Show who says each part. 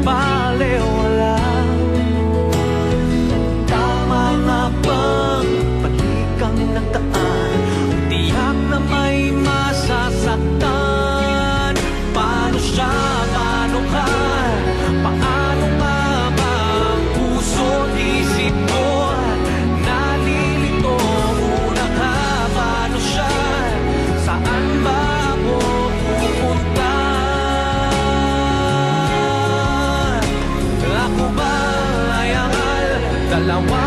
Speaker 1: balewala. Tama nga bang palikang nagdaan, tiyak na may masasaktan? Paano siya, paano ka, paano nga ba ang puso't isip ko? Nalilito muna ka, paano siya, saan ba ako pupunta? Ako ba ay angal, dalawa